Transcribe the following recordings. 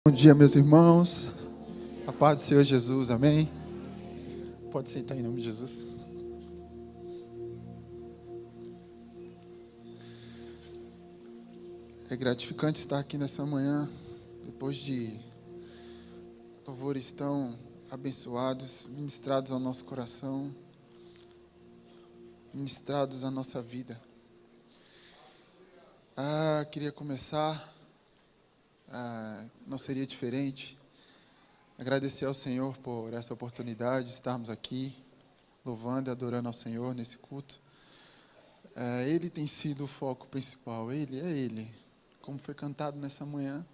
Bom dia, meus irmãos. A paz do Senhor Jesus, amém? Pode sentar em nome de Jesus. É gratificante estar aqui nessa manhã, depois de louvores tão abençoados, ministrados ao nosso coração, ministrados à nossa vida. Queria começar, não seria diferente, agradecer ao Senhor por essa oportunidade de estarmos aqui, louvando e adorando ao Senhor nesse culto. Ele tem sido o foco principal, Ele. Como foi cantado nessa manhã,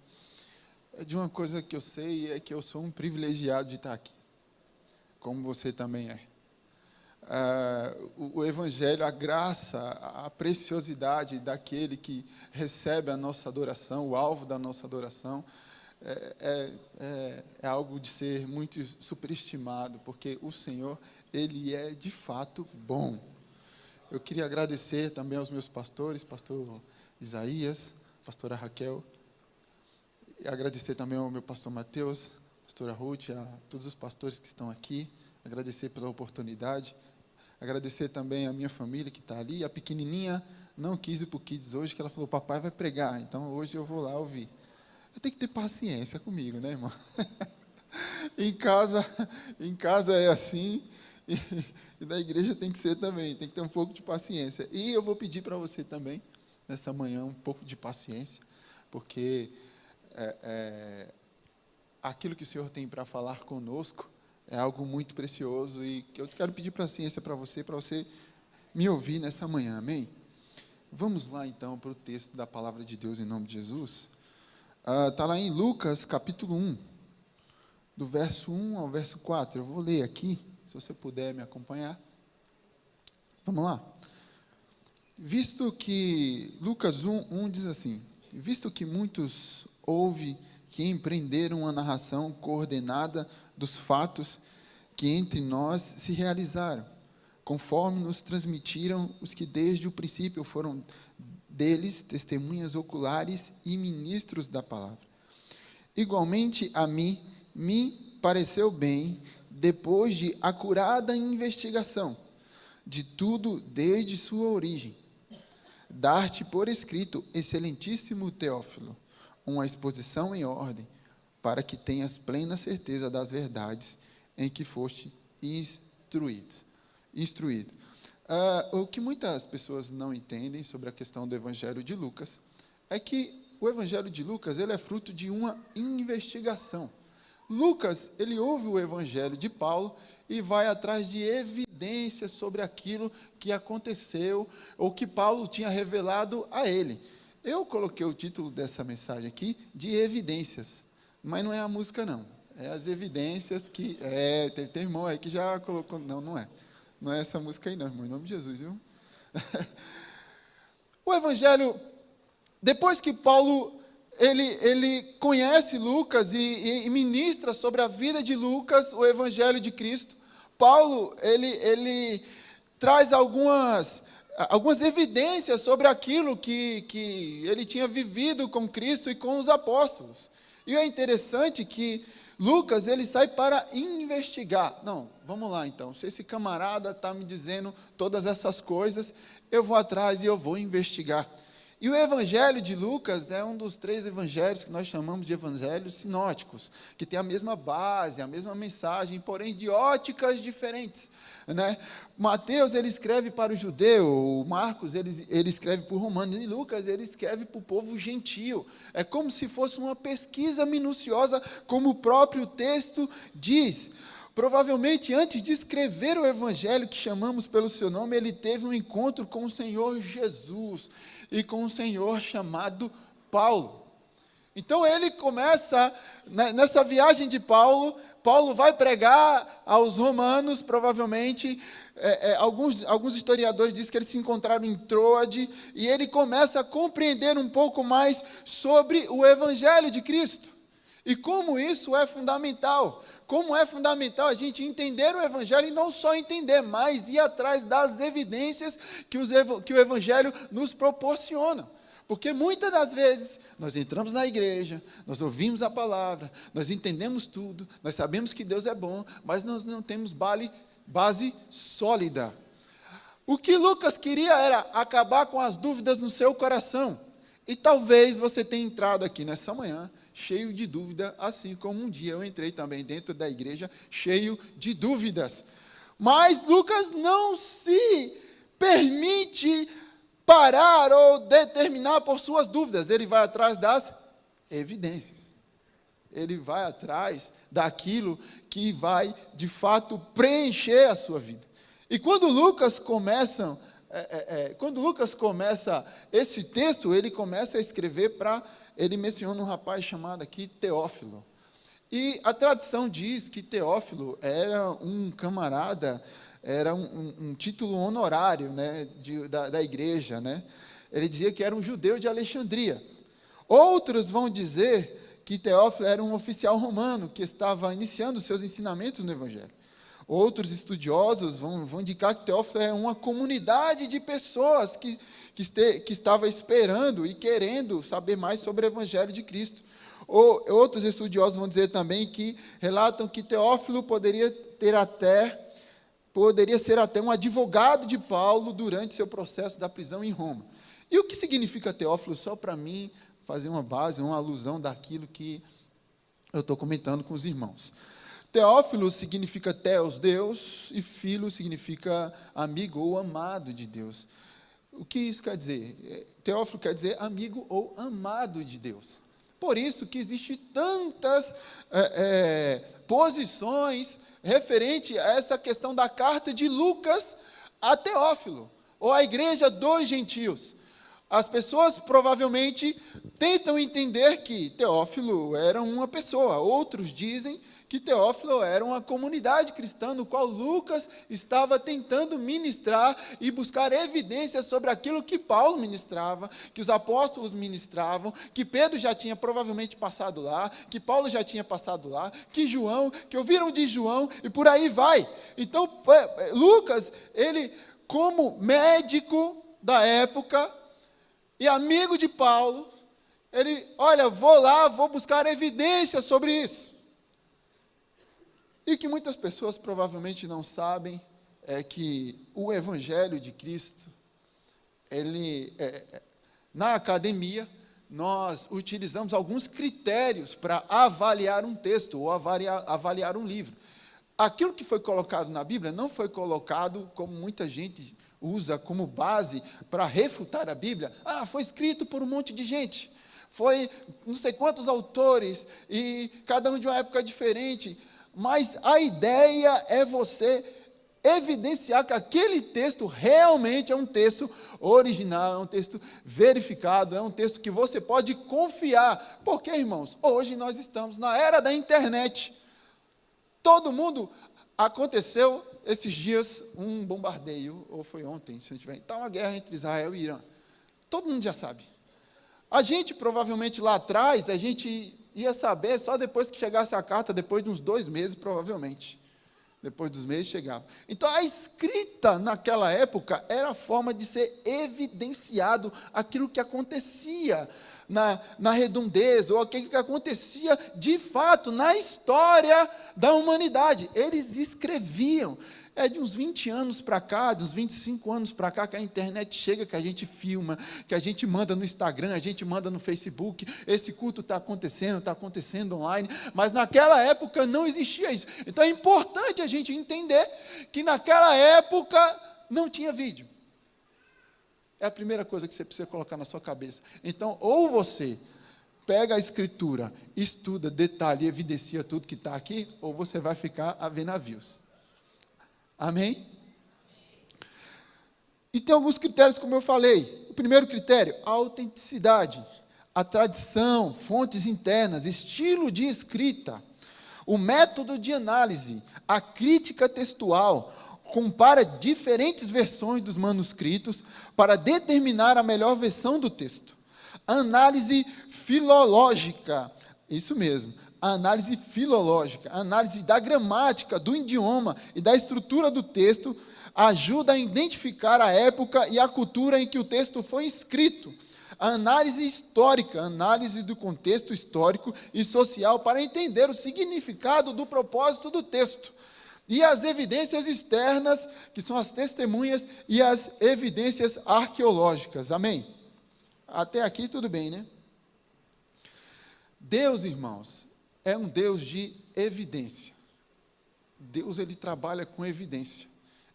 de uma coisa que eu sei, é que eu sou um privilegiado de estar aqui, como você também é. O Evangelho, a graça, a preciosidade daquele que recebe a nossa adoração, o alvo da nossa adoração, é algo de ser muito superestimado, porque o Senhor, Ele é de fato bom. Eu queria agradecer também aos meus pastores, pastor Isaías, pastora Raquel, e agradecer também ao meu pastor Mateus, pastora Ruth, a todos os pastores que estão aqui, agradecer pela oportunidade. Agradecer também a minha família que está ali. A pequenininha não quis ir para o Kids hoje, que ela falou, papai vai pregar, então hoje eu vou lá ouvir. Eu tenho que ter paciência comigo, né, irmão? Em casa é assim, e na igreja tem que ser também, tem que ter um pouco de paciência. E eu vou pedir para você também, nessa manhã, um pouco de paciência, porque aquilo que o Senhor tem para falar conosco, é algo muito precioso e que eu quero pedir paciência para você me ouvir nessa manhã, amém? Vamos lá, então, para o texto da palavra de Deus em nome de Jesus. Está lá em Lucas, capítulo 1, do verso 1 ao verso 4. Eu vou ler aqui, se você puder me acompanhar. Vamos lá. Visto que, Lucas 1 diz assim, visto que muitos houve que empreenderam a narração coordenada dos fatos que entre nós se realizaram, conforme nos transmitiram os que desde o princípio foram deles testemunhas oculares e ministros da palavra. Igualmente a mim, me pareceu bem, depois de acurada investigação de tudo desde sua origem, dar-te por escrito, excelentíssimo Teófilo, uma exposição em ordem, para que tenhas plena certeza das verdades em que foste instruído. O que muitas pessoas não entendem sobre a questão do Evangelho de Lucas é que o Evangelho de Lucas ele é fruto de uma investigação. Lucas, ele ouve o Evangelho de Paulo e vai atrás de evidências sobre aquilo que aconteceu ou que Paulo tinha revelado a ele. Eu coloquei o título dessa mensagem aqui de evidências, mas não é a música não, é as evidências que, tem irmão aí que já colocou, não é essa música aí não, irmão, em nome de Jesus, viu? O Evangelho, depois que Paulo, ele conhece Lucas e ministra sobre a vida de Lucas, o Evangelho de Cristo, Paulo, ele traz algumas evidências sobre aquilo que ele tinha vivido com Cristo e com os apóstolos. E é interessante que Lucas, ele sai para investigar. Não, vamos lá então, se esse camarada está me dizendo todas essas coisas, eu vou atrás e eu vou investigar. E o Evangelho de Lucas é um dos 3 evangelhos que nós chamamos de evangelhos sinóticos, que tem a mesma base, a mesma mensagem, porém de óticas diferentes, né? Mateus, ele escreve para o judeu, Marcos, ele escreve para o romano, e Lucas, ele escreve para o povo gentio. É como se fosse uma pesquisa minuciosa, como o próprio texto diz. Provavelmente, antes de escrever o Evangelho que chamamos pelo seu nome, ele teve um encontro com o Senhor Jesus e com um Senhor chamado Paulo. Então ele começa, nessa viagem de Paulo vai pregar aos romanos, provavelmente, alguns historiadores dizem que eles se encontraram em Troade, e ele começa a compreender um pouco mais sobre o Evangelho de Cristo, e como isso é fundamental. Como é fundamental a gente entender o Evangelho, e não só entender, mas ir atrás das evidências que o Evangelho nos proporciona. Porque muitas das vezes nós entramos na igreja, nós ouvimos a palavra, nós entendemos tudo, nós sabemos que Deus é bom, mas nós não temos base sólida. O que Lucas queria era acabar com as dúvidas no seu coração. E talvez você tenha entrado aqui nessa manhã cheio de dúvida, assim como um dia eu entrei também dentro da igreja cheio de dúvidas. Mas Lucas não se permite parar ou determinar por suas dúvidas. Ele vai atrás das evidências. Ele vai atrás daquilo que vai, de fato, preencher a sua vida. E quando Lucas começa esse texto, ele começa a escrever ele menciona um rapaz chamado aqui Teófilo. E a tradição diz que Teófilo era um camarada, era um título honorário, né, da igreja, né? Ele dizia que era um judeu de Alexandria. Outros vão dizer que Teófilo era um oficial romano que estava iniciando seus ensinamentos no Evangelho. Outros estudiosos vão indicar que Teófilo é uma comunidade de pessoas que estava esperando e querendo saber mais sobre o Evangelho de Cristo. Outros estudiosos vão dizer também que relatam que Teófilo poderia ser até um advogado de Paulo durante seu processo da prisão em Roma. E o que significa Teófilo? Só para mim fazer uma alusão daquilo que eu estou comentando com os irmãos. Teófilo significa Theos, Deus, e Filo significa amigo ou amado de Deus. O que isso quer dizer? Teófilo quer dizer amigo ou amado de Deus. Por isso que existem tantas posições referente a essa questão da carta de Lucas a Teófilo, ou a igreja dos gentios. As pessoas provavelmente tentam entender que Teófilo era uma pessoa, outros dizem que Teófilo era uma comunidade cristã, no qual Lucas estava tentando ministrar e buscar evidências sobre aquilo que Paulo ministrava, que os apóstolos ministravam, que Pedro já tinha provavelmente passado lá, que Paulo já tinha passado lá, que ouviram de João, e por aí vai. Então, Lucas, ele, como médico da época e amigo de Paulo, ele, vou buscar evidências sobre isso. E que muitas pessoas provavelmente não sabem é que o Evangelho de Cristo, na academia, nós utilizamos alguns critérios para avaliar um texto ou avaliar um livro. Aquilo que foi colocado na Bíblia não foi colocado, como muita gente usa como base para refutar a Bíblia. Foi escrito por um monte de gente. Foi não sei quantos autores, e cada um de uma época diferente. Mas a ideia é você evidenciar que aquele texto realmente é um texto original, é um texto verificado, é um texto que você pode confiar. Porque, irmãos, hoje nós estamos na era da internet. Aconteceu esses dias um bombardeio, ou foi ontem, se não tiver. Está uma guerra entre Israel e Irã. Todo mundo já sabe. A gente, provavelmente, lá atrás, a gente ia saber só depois que chegasse a carta, depois de uns 2 meses, provavelmente. Depois dos meses chegava. Então, a escrita naquela época era a forma de ser evidenciado aquilo que acontecia na redondeza, ou aquilo que acontecia de fato na história da humanidade. Eles escreviam. É de uns 20 anos para cá, dos 25 anos para cá, que a internet chega, que a gente filma, que a gente manda no Instagram, a gente manda no Facebook, esse culto está acontecendo online, mas naquela época não existia isso. Então é importante a gente entender que naquela época não tinha vídeo. É a primeira coisa que você precisa colocar na sua cabeça. Então, ou você pega a escritura, estuda, detalha e evidencia tudo que está aqui, ou você vai ficar a ver navios. Amém? E tem alguns critérios, como eu falei. O primeiro critério, a autenticidade, a tradição, fontes internas, estilo de escrita, o método de análise, a crítica textual, compara diferentes versões dos manuscritos para determinar a melhor versão do texto. A análise filológica, isso mesmo. A análise filológica, a análise da gramática, do idioma e da estrutura do texto ajuda a identificar a época e a cultura em que o texto foi escrito. A análise histórica, a análise do contexto histórico e social para entender o significado do propósito do texto. E as evidências externas, que são as testemunhas e as evidências arqueológicas. Amém? Até aqui tudo bem, né? Deus, irmãos, é um Deus de evidência. Deus, ele trabalha com evidência.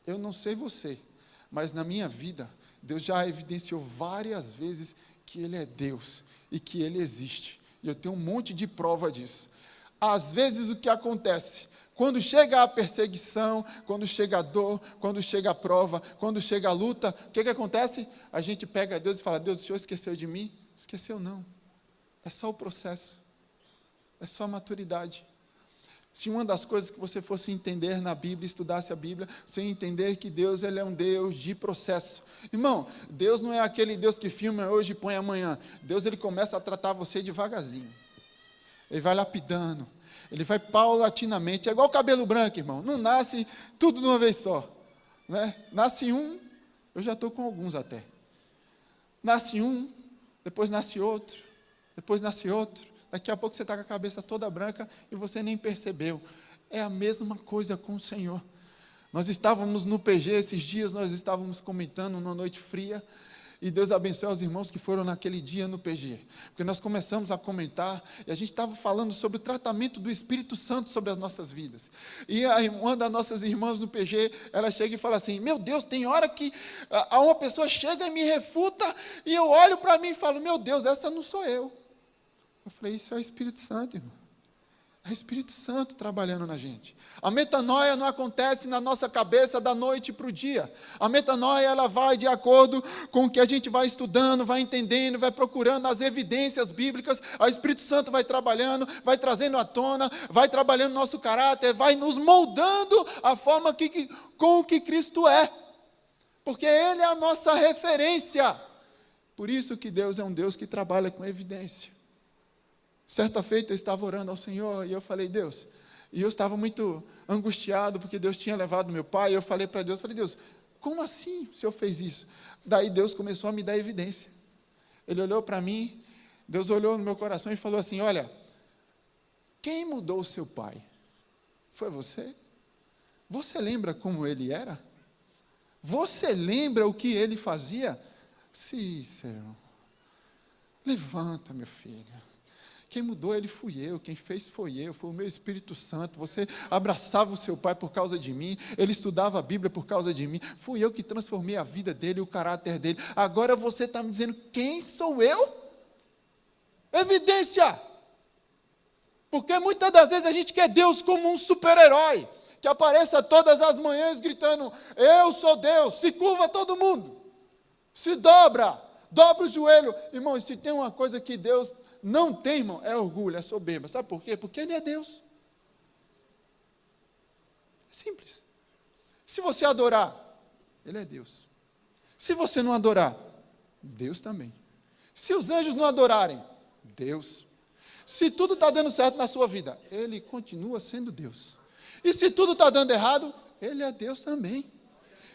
Eu não sei você, mas na minha vida, Deus já evidenciou várias vezes que Ele é Deus e que Ele existe. E eu tenho um monte de prova disso. Às vezes o que acontece? Quando chega a perseguição, quando chega a dor, quando chega a prova, quando chega a luta, o que acontece? A gente pega Deus e fala, Deus, o Senhor esqueceu de mim? Esqueceu não. É só o processo. É só a maturidade. Se uma das coisas que você fosse entender na Bíblia, estudasse a Bíblia, você ia entender que Deus, ele é um Deus de processo. Irmão, Deus não é aquele Deus que filma hoje e põe amanhã. Deus, ele começa a tratar você devagarzinho. Ele vai lapidando. Ele vai paulatinamente. É igual cabelo branco, irmão. Não nasce tudo de uma vez só. Né? Nasce um, eu já estou com alguns até. Nasce um, depois nasce outro, depois nasce outro. Daqui a pouco você está com a cabeça toda branca e você nem percebeu. É a mesma coisa com o Senhor. Nós estávamos no PG esses dias, nós estávamos comentando numa noite fria, e Deus abençoe os irmãos que foram naquele dia no PG. Porque nós começamos a comentar, e a gente estava falando sobre o tratamento do Espírito Santo sobre as nossas vidas. E uma das nossas irmãs no PG, ela chega e fala assim, meu Deus, tem hora que uma pessoa chega e me refuta, e eu olho para mim e falo, meu Deus, essa não sou eu. Eu falei, isso é o Espírito Santo, irmão. É o Espírito Santo trabalhando na gente. A metanoia não acontece na nossa cabeça da noite para o dia. A metanoia, ela vai de acordo com o que a gente vai estudando, vai entendendo, vai procurando as evidências bíblicas. O Espírito Santo vai trabalhando, vai trazendo à tona, vai trabalhando nosso caráter, vai nos moldando a forma com que Cristo é. Porque Ele é a nossa referência. Por isso que Deus é um Deus que trabalha com evidência. Certa feita eu estava orando ao Senhor e eu falei, Deus, e eu estava muito angustiado porque Deus tinha levado meu pai, e eu falei para Deus, Deus, como assim o Senhor fez isso? Daí Deus começou a me dar evidência. Ele olhou para mim, Deus olhou no meu coração e falou assim, olha, quem mudou o seu pai? Foi você? Você lembra como ele era? Você lembra o que ele fazia? Cícero, levanta, meu filho. Quem mudou ele fui eu, quem fez foi eu, foi o meu Espírito Santo. Você abraçava o seu pai por causa de mim, ele estudava a Bíblia por causa de mim. Fui eu que transformei a vida dele, o caráter dele. Agora você está me dizendo, quem sou eu? Evidência! Porque muitas das vezes a gente quer Deus como um super-herói, que apareça todas as manhãs gritando, eu sou Deus, se curva todo mundo, se dobra o joelho. Irmão, se tem uma coisa que Deus não tem, irmão, é orgulho, é soberba. Sabe por quê? Porque Ele é Deus. É simples. Se você adorar, Ele é Deus. Se você não adorar, Deus também. Se os anjos não adorarem, Deus. Se tudo está dando certo na sua vida, Ele continua sendo Deus. E se tudo está dando errado, Ele é Deus também.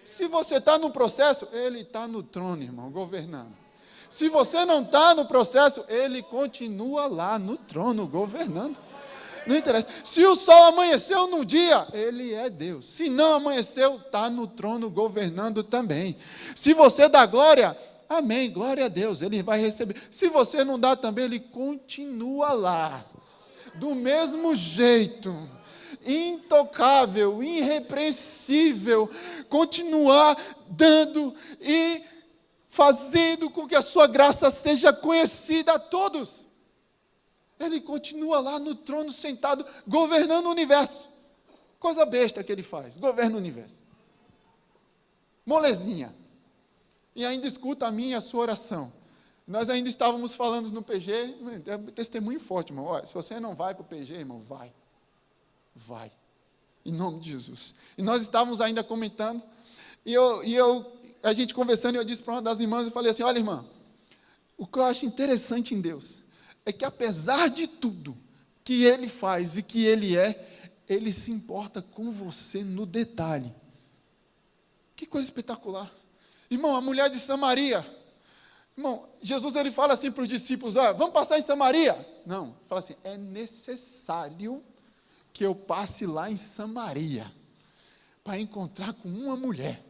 Se você está no processo, Ele está no trono, irmão, governando. Se você não está no processo, Ele continua lá no trono, governando. Não interessa. Se o sol amanheceu no dia, Ele é Deus. Se não amanheceu, está no trono, governando também. Se você dá glória, amém, glória a Deus, Ele vai receber. Se você não dá também, Ele continua lá. Do mesmo jeito, intocável, irrepreensível, continuar dando e fazendo com que a sua graça seja conhecida a todos. Ele continua lá no trono sentado, governando o universo. Coisa besta que ele faz, governa o universo. Molezinha. E ainda escuta a minha e a sua oração. Nós ainda estávamos falando no PG, é um testemunho forte, irmão. Olha, se você não vai para o PG, irmão, vai. Vai. Em nome de Jesus. E nós estávamos ainda comentando, a gente conversando, e eu disse para uma das irmãs, eu falei assim, olha, irmã, o que eu acho interessante em Deus, é que apesar de tudo que Ele faz e que Ele é, Ele se importa com você no detalhe. Que coisa espetacular. Irmão, a mulher de Samaria, Irmão, Jesus ele fala assim para os discípulos, vamos passar em Samaria? Não, ele fala assim, é necessário que eu passe lá em Samaria, para encontrar com uma mulher.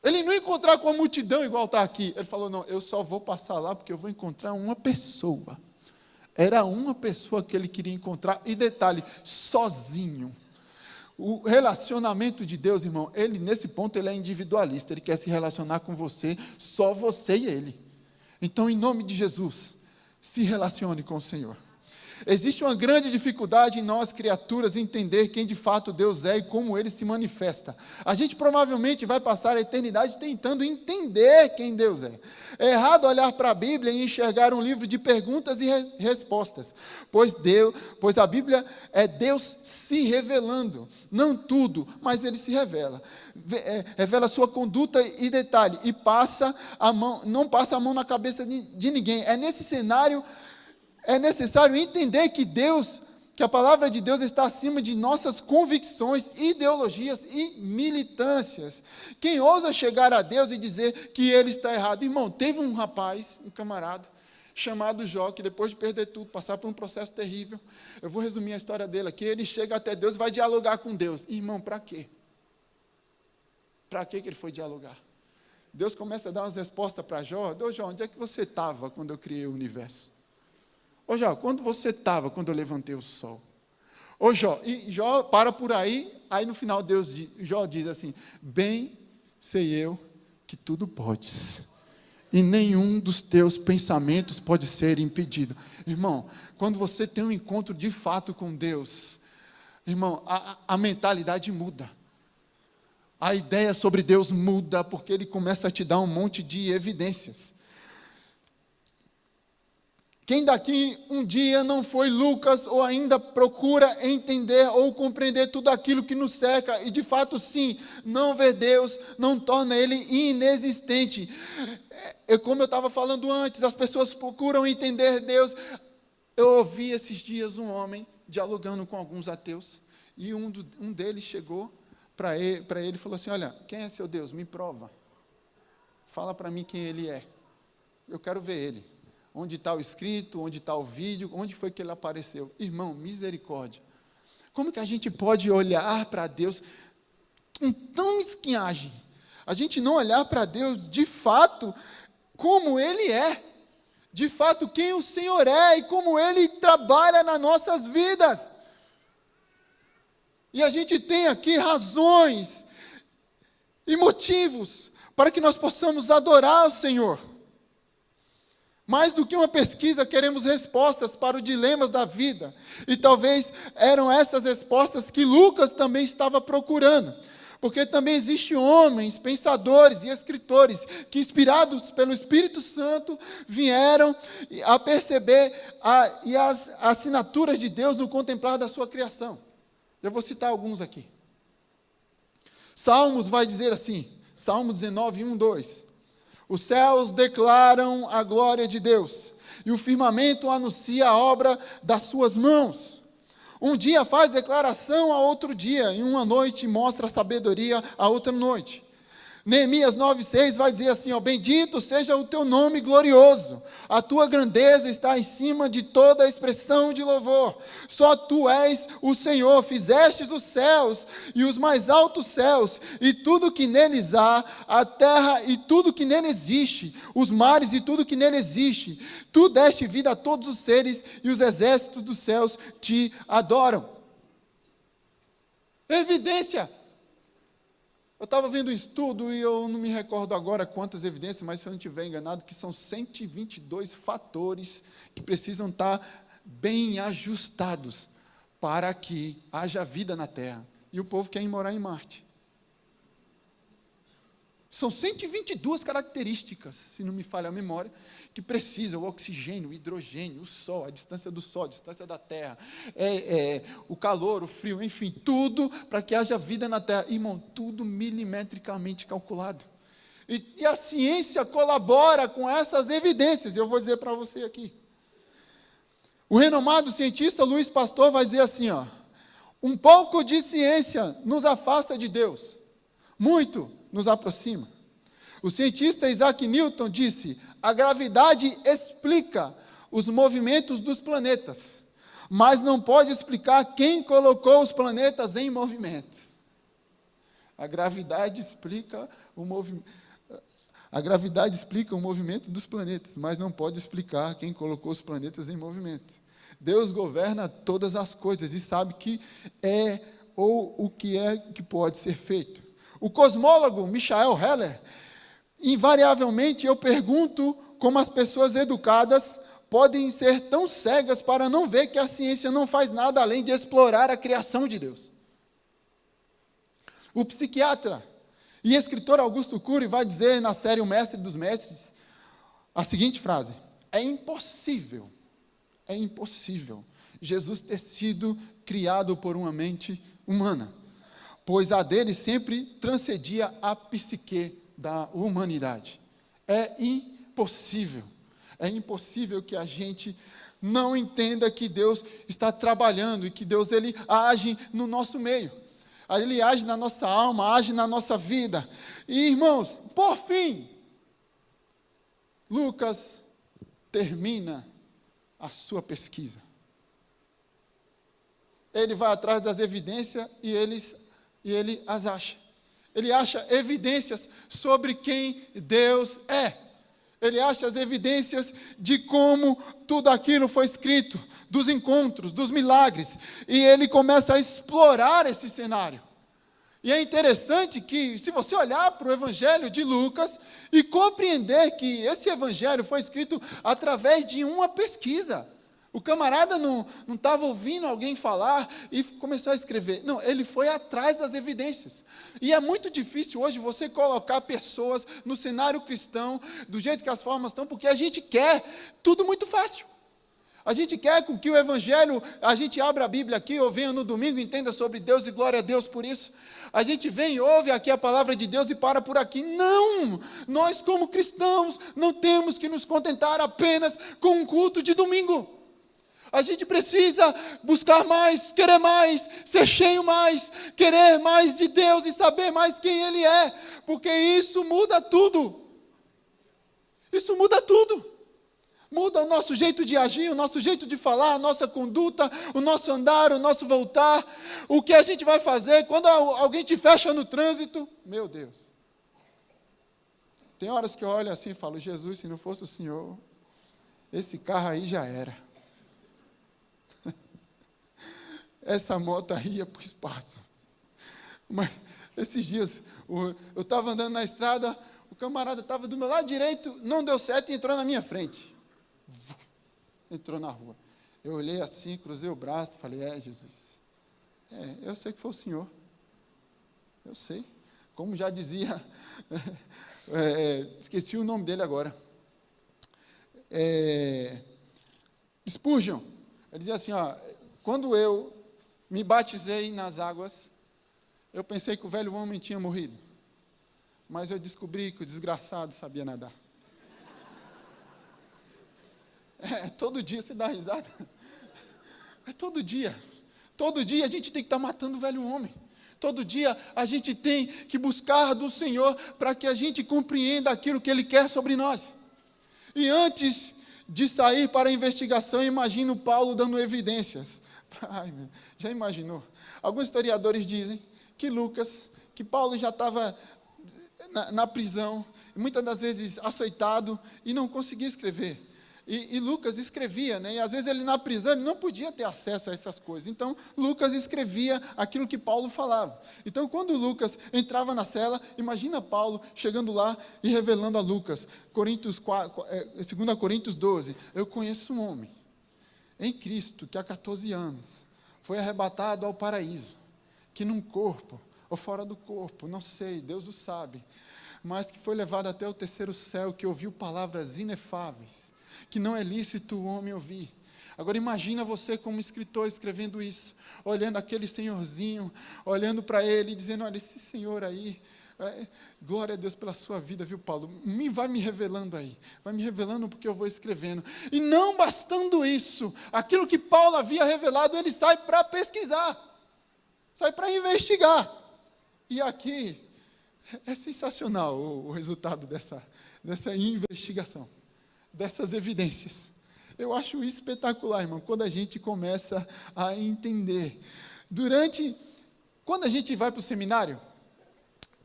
Ele não ia encontrar com a multidão igual está aqui. Ele falou, não, eu só vou passar lá porque eu vou encontrar uma pessoa. Era uma pessoa que ele queria encontrar, e detalhe, sozinho. O relacionamento de Deus, irmão, ele nesse ponto ele é individualista, ele quer se relacionar com você, só você e ele. Então, em nome de Jesus, se relacione com o Senhor. Existe uma grande dificuldade em nós, criaturas, entender quem de fato Deus é e como Ele se manifesta. A gente provavelmente vai passar a eternidade tentando entender quem Deus é. É errado olhar para a Bíblia e enxergar um livro de perguntas e respostas, pois a Bíblia é Deus se revelando. Não tudo, mas Ele se revela. Revela a sua conduta e detalhe, e não passa a mão na cabeça de ninguém. É nesse cenário. É necessário entender que a palavra de Deus está acima de nossas convicções, ideologias e militâncias. Quem ousa chegar a Deus e dizer que ele está errado? Irmão, teve um rapaz, um camarada, chamado Jó, que depois de perder tudo, passar por um processo terrível, eu vou resumir a história dele aqui, ele chega até Deus e vai dialogar com Deus. Irmão, para quê? Para que ele foi dialogar? Deus começa a dar umas respostas para Jó. Jó, onde é que você estava quando eu criei o universo? Ô Jó, quando você estava quando eu levantei o sol? Ô Jó, e Jó para por aí no final Jó diz assim, bem sei eu que tudo podes, e nenhum dos teus pensamentos pode ser impedido. Irmão, quando você tem um encontro de fato com Deus, irmão, a mentalidade muda. A ideia sobre Deus muda, porque Ele começa a te dar um monte de evidências. Quem daqui um dia não foi Lucas ou ainda procura entender ou compreender tudo aquilo que nos cerca e de fato sim, não ver Deus, não torna Ele inexistente. Como eu estava falando antes, as pessoas procuram entender Deus. Eu ouvi esses dias um homem dialogando com alguns ateus e um deles chegou para ele e falou assim, olha, quem é seu Deus? Me prova. Fala para mim quem Ele é. Eu quero ver Ele. Onde está o escrito, onde está o vídeo, onde foi que ele apareceu? Irmão, misericórdia. Como que a gente pode olhar para Deus com tão mesquinhagem? A gente não olhar para Deus de fato como Ele é. De fato quem o Senhor é e como Ele trabalha nas nossas vidas. E a gente tem aqui razões e motivos para que nós possamos adorar o Senhor. Mais do que uma pesquisa, queremos respostas para os dilemas da vida. E talvez eram essas respostas que Lucas também estava procurando. Porque também existem homens, pensadores e escritores que, inspirados pelo Espírito Santo, vieram a perceber as assinaturas de Deus no contemplar da sua criação. Eu vou citar alguns aqui. Salmos vai dizer assim, Salmo 19, 1, 2. Os céus declaram a glória de Deus, e o firmamento anuncia a obra das suas mãos. Um dia faz declaração a outro dia, e uma noite mostra sabedoria a outra noite. Neemias 9,6 vai dizer assim, bendito seja o teu nome glorioso, a tua grandeza está em cima de toda a expressão de louvor. Só tu és o Senhor, fizestes os céus e os mais altos céus, e tudo que neles há, a terra e tudo que nele existe, os mares e tudo que nele existe. Tu deste vida a todos os seres, e os exércitos dos céus te adoram. Evidência. Eu estava vendo um estudo, e eu não me recordo agora quantas evidências, mas se eu não estiver enganado, que são 122 fatores que precisam estar bem ajustados para que haja vida na Terra. E o povo quer ir morar em Marte. São 122 características, se não me falha a memória, que precisam: o oxigênio, o hidrogênio, o sol, a distância do sol, a distância da terra, o calor, o frio, enfim, tudo para que haja vida na terra. Irmão, tudo milimetricamente calculado. E a ciência colabora com essas evidências, eu vou dizer para você aqui. O renomado cientista Luiz Pastor vai dizer assim, um pouco de ciência nos afasta de Deus, muito nos aproxima. O cientista Isaac Newton disse: a gravidade explica os movimentos dos planetas, mas não pode explicar quem colocou os planetas em movimento. A gravidade explica o movimento. A gravidade explica o movimento dos planetas, mas não pode explicar quem colocou os planetas em movimento. Deus governa todas as coisas e sabe que é ou o que é que pode ser feito. O cosmólogo Michael Heller, invariavelmente eu pergunto como as pessoas educadas podem ser tão cegas para não ver que a ciência não faz nada além de explorar a criação de Deus. O psiquiatra e escritor Augusto Cury vai dizer na série O Mestre dos Mestres a seguinte frase: é impossível Jesus ter sido criado por uma mente humana, pois a dele sempre transcendia a psique da humanidade. É impossível que a gente não entenda que Deus está trabalhando e que Deus ele age no nosso meio. Ele age na nossa alma, age na nossa vida. E, irmãos, por fim, Lucas termina a sua pesquisa. Ele vai atrás das evidências e ele as acha. Ele acha evidências sobre quem Deus é. Ele acha as evidências de como tudo aquilo foi escrito, dos encontros, dos milagres. E ele começa a explorar esse cenário. E é interessante que, se você olhar para o Evangelho de Lucas e compreender que esse Evangelho foi escrito através de uma pesquisa. O camarada não estava ouvindo alguém falar e começou a escrever. Não, ele foi atrás das evidências. E é muito difícil hoje você colocar pessoas no cenário cristão do jeito que as formas estão, porque a gente quer tudo muito fácil. A gente quer com que o Evangelho, a gente abra a Bíblia aqui, ou venha no domingo, entenda sobre Deus e glória a Deus por isso. A gente vem e ouve aqui a palavra de Deus e para por aqui. Não! Nós como cristãos não temos que nos contentar apenas com um culto de domingo. A gente precisa buscar mais, querer mais, ser cheio mais, querer mais de Deus e saber mais quem Ele é, porque isso muda tudo. Isso muda tudo. Muda o nosso jeito de agir, o nosso jeito de falar, a nossa conduta, o nosso andar, o nosso voltar, o que a gente vai fazer quando alguém te fecha no trânsito. Meu Deus. Tem horas que eu olho assim e falo: Jesus, se não fosse o Senhor, esse carro aí já era. Essa moto aí ia para o espaço. Mas esses dias, eu estava andando na estrada, o camarada estava do meu lado direito, não deu certo e entrou na minha frente. Entrou na rua. Eu olhei assim, cruzei o braço, falei: Jesus, eu sei que foi o Senhor. Eu sei. Como já dizia, esqueci o nome dele agora. Spurgeon. Ele dizia assim, quando eu me batizei nas águas, eu pensei que o velho homem tinha morrido. Mas eu descobri que o desgraçado sabia nadar. Todo dia você dá risada. Todo dia. Todo dia a gente tem que estar matando o velho homem. Todo dia a gente tem que buscar do Senhor para que a gente compreenda aquilo que Ele quer sobre nós. E antes de sair para a investigação, imagino Paulo dando evidências. Já imaginou? Alguns historiadores dizem que Paulo já estava na prisão, muitas das vezes açoitado, e não conseguia escrever. E Lucas escrevia, né? E às vezes ele na prisão ele não podia ter acesso a essas coisas. Então, Lucas escrevia aquilo que Paulo falava. Então, quando Lucas entrava na cela, imagina Paulo chegando lá e revelando a Lucas. 2 Coríntios 12. Eu conheço um homem em Cristo que há 14 anos foi arrebatado ao paraíso, que num corpo ou fora do corpo, não sei, Deus o sabe, mas que foi levado até o terceiro céu, que ouviu palavras inefáveis, que não é lícito o homem ouvir. Agora imagina você como escritor escrevendo isso, olhando aquele senhorzinho, olhando para ele e dizendo: olha, esse senhor aí, glória a Deus pela sua vida, viu, Paulo? Vai me revelando aí, vai me revelando porque eu vou escrevendo. E não bastando isso, aquilo que Paulo havia revelado, ele sai para pesquisar, sai para investigar. E aqui, É sensacional o resultado dessa investigação, dessas evidências. Eu acho espetacular, irmão, quando a gente começa a entender. Quando a gente vai para o seminário,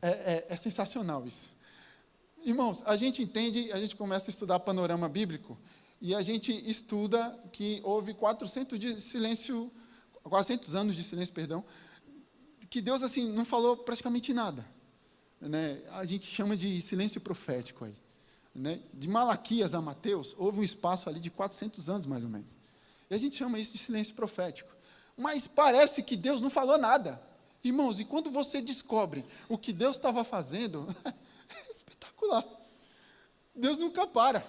é sensacional isso. Irmãos, a gente entende, a gente começa a estudar panorama bíblico, e a gente estuda que houve 400 anos de silêncio, que Deus assim não falou praticamente nada. Né? A gente chama de silêncio profético aí. Né? De Malaquias a Mateus, houve um espaço ali de 400 anos, mais ou menos. E a gente chama isso de silêncio profético. Mas parece que Deus não falou nada. Irmãos, e quando você descobre o que Deus estava fazendo, é espetacular. Deus nunca para.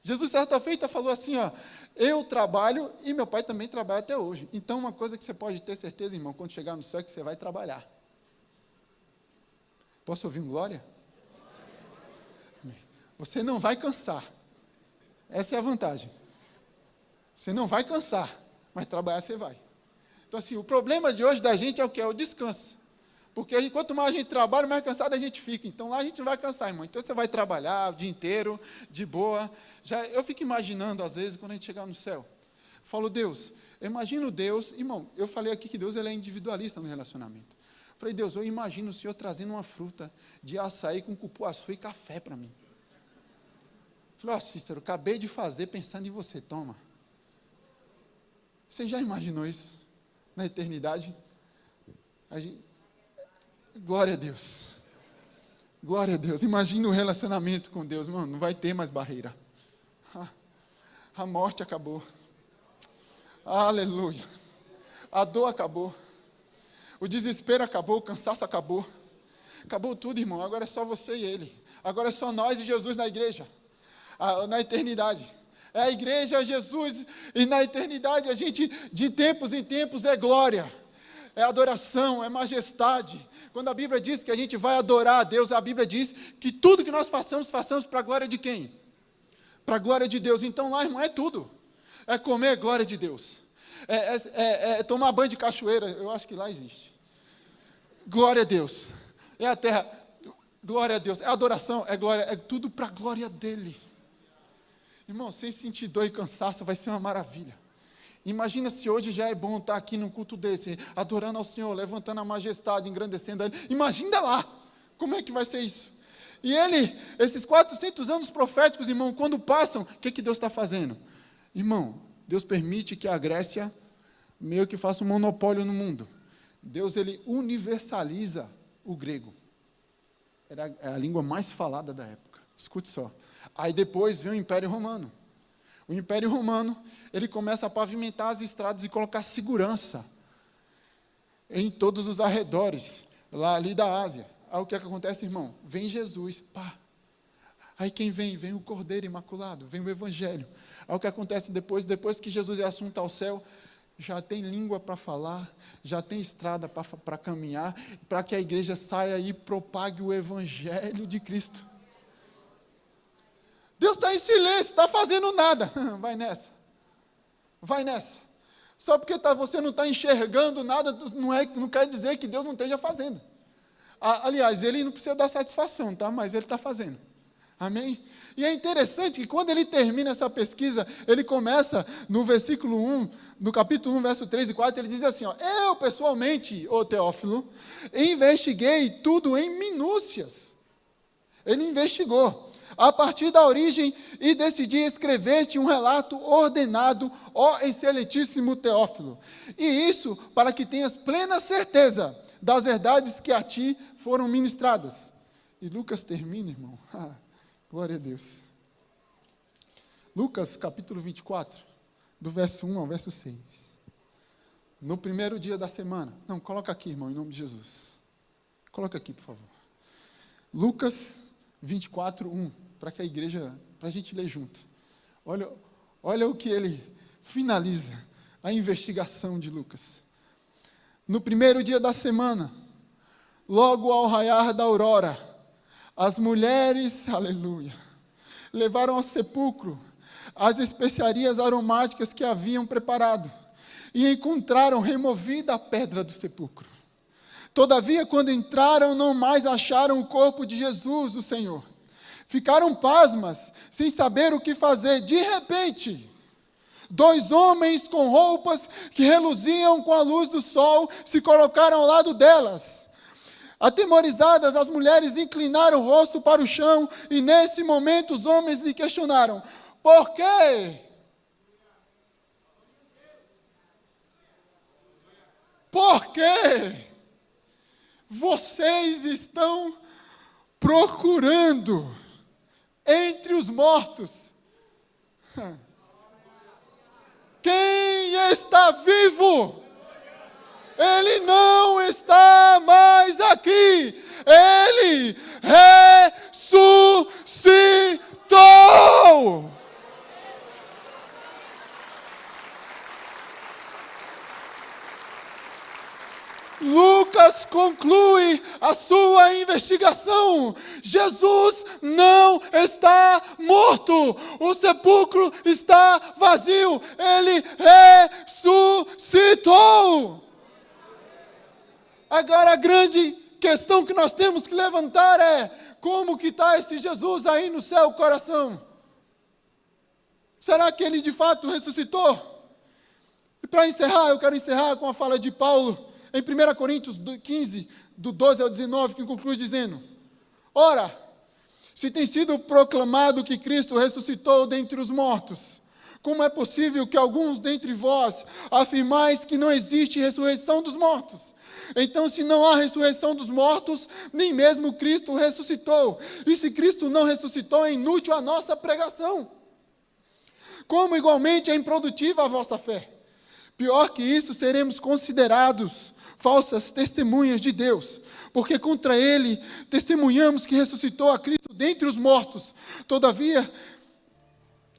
Jesus, certa feita, falou assim, ó, eu trabalho e meu pai também trabalha até hoje. Então, uma coisa que você pode ter certeza, irmão, quando chegar no céu, é que você vai trabalhar. Posso ouvir um glória? Você não vai cansar. Essa é a vantagem. Você não vai cansar, mas trabalhar você vai. Então, assim, o problema de hoje da gente é o quê? É o descanso. Porque quanto mais a gente trabalha, mais cansado a gente fica. Então, lá a gente não vai cansar, irmão. Então, você vai trabalhar o dia inteiro, de boa. Eu fico imaginando, às vezes, quando a gente chegar no céu. Eu falo, Deus, eu imagino Deus... Irmão, eu falei aqui que Deus ele é individualista no relacionamento. Eu falei, Deus, eu imagino o Senhor trazendo uma fruta de açaí com cupuaçu e café para mim. Falei, ó, Cícero, acabei de fazer pensando em você, toma. Você já imaginou isso? Na eternidade? Glória a Deus. Glória a Deus. Imagina o relacionamento com Deus, mano, não vai ter mais barreira. A morte acabou. Aleluia. A dor acabou. O desespero acabou, o cansaço acabou. Acabou tudo, irmão. Agora é só você e Ele. Agora é só nós e Jesus na igreja. Na eternidade. É a igreja, Jesus, e na eternidade a gente, de tempos em tempos, é glória, é adoração, é majestade. Quando a Bíblia diz que a gente vai adorar a Deus, a Bíblia diz que tudo que nós façamos para a glória de quem? Para a glória de Deus. Então lá, irmão, é tudo. É comer glória de Deus. É tomar banho de cachoeira, eu acho que lá existe. Glória a Deus. É a terra, glória a Deus. É adoração, é glória, é tudo para a glória dEle. Irmão, sem sentir dor e cansaço, vai ser uma maravilha. Imagina se hoje já é bom estar aqui num culto desse, adorando ao Senhor, levantando a majestade, engrandecendo a Ele. Imagina lá, como é que vai ser isso? E esses 400 anos proféticos, irmão, quando passam, o que Deus está fazendo? Irmão, Deus permite que a Grécia meio que faça um monopólio no mundo. Deus, ele universaliza o grego. Era a língua mais falada da época. Escute só. Aí depois vem o Império Romano. O Império Romano, ele começa a pavimentar as estradas e colocar segurança em todos os arredores, ali da Ásia. Aí o que acontece, irmão? Vem Jesus, pá. Aí quem vem? Vem o Cordeiro Imaculado, vem o Evangelho. Aí o que acontece depois que Jesus é assunto ao céu, já tem língua para falar, já tem estrada para caminhar, para que a igreja saia e propague o Evangelho de Cristo. Deus está em silêncio, está fazendo nada. Vai nessa. Vai nessa. Só porque você não está enxergando nada, não quer dizer que Deus não esteja fazendo. Aliás, Ele não precisa dar satisfação, tá? Mas Ele está fazendo. Amém? E é interessante que quando ele termina essa pesquisa, ele começa no versículo 1, no capítulo 1, verso 3 e 4, ele diz assim, ó, eu pessoalmente, ô Teófilo, investiguei tudo em minúcias. Ele investigou a partir da origem e decidi escrever-te um relato ordenado, ó excelentíssimo Teófilo. E isso para que tenhas plena certeza das verdades que a ti foram ministradas. E Lucas termina, irmão. Glória a Deus. Lucas, capítulo 24, do verso 1 ao verso 6. No primeiro dia da semana. Não, coloca aqui, irmão, em nome de Jesus. Coloca aqui, por favor. Lucas 24, 1, para que a igreja, para a gente ler junto. Olha o que ele finaliza, a investigação de Lucas. No primeiro dia da semana, logo ao raiar da aurora, as mulheres, aleluia, levaram ao sepulcro as especiarias aromáticas que haviam preparado e encontraram removida a pedra do sepulcro. Todavia, quando entraram, não mais acharam o corpo de Jesus, o Senhor. Ficaram pasmas, sem saber o que fazer. De repente, 2 homens com roupas que reluziam com a luz do sol se colocaram ao lado delas. Atemorizadas, as mulheres inclinaram o rosto para o chão e nesse momento os homens lhe questionaram: por quê? Por quê vocês estão procurando entre os mortos quem está vivo? Ele não está mais aqui. Ele ressuscitou. Lucas conclui a sua investigação. Jesus não está morto. O sepulcro está vazio. Ele ressuscitou. Agora a grande questão que nós temos que levantar é: como que está esse Jesus aí no seu coração? Será que ele de fato ressuscitou? E para encerrar, eu quero encerrar com a fala de Paulo em 1 Coríntios 15, do 12 ao 19, que conclui dizendo: ora, se tem sido proclamado que Cristo ressuscitou dentre os mortos, como é possível que alguns dentre vós afirmais que não existe ressurreição dos mortos? Então, se não há ressurreição dos mortos, nem mesmo Cristo ressuscitou. E se Cristo não ressuscitou, é inútil a nossa pregação. Como igualmente é improdutiva a vossa fé. Pior que isso, seremos considerados falsas testemunhas de Deus, porque contra ele testemunhamos que ressuscitou a Cristo dentre os mortos. Todavia,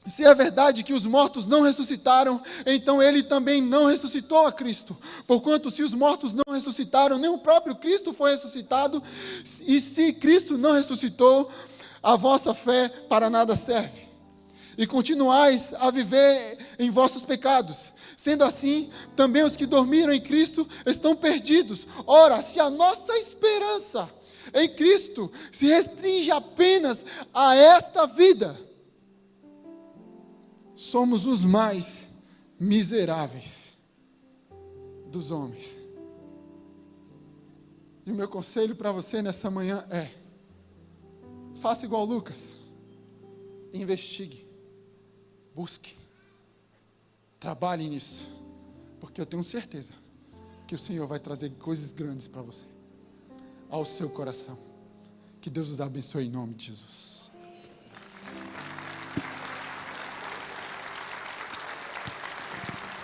se é verdade que os mortos não ressuscitaram, então ele também não ressuscitou a Cristo. Porquanto, se os mortos não ressuscitaram, nem o próprio Cristo foi ressuscitado. E se Cristo não ressuscitou, a vossa fé para nada serve. E continuais a viver em vossos pecados. Sendo assim, também os que dormiram em Cristo estão perdidos. Ora, se a nossa esperança em Cristo se restringe apenas a esta vida, somos os mais miseráveis dos homens. E o meu conselho para você nessa manhã é: faça igual Lucas. Investigue. Busque. Trabalhe nisso. Porque eu tenho certeza que o Senhor vai trazer coisas grandes para você, ao seu coração. Que Deus os abençoe em nome de Jesus.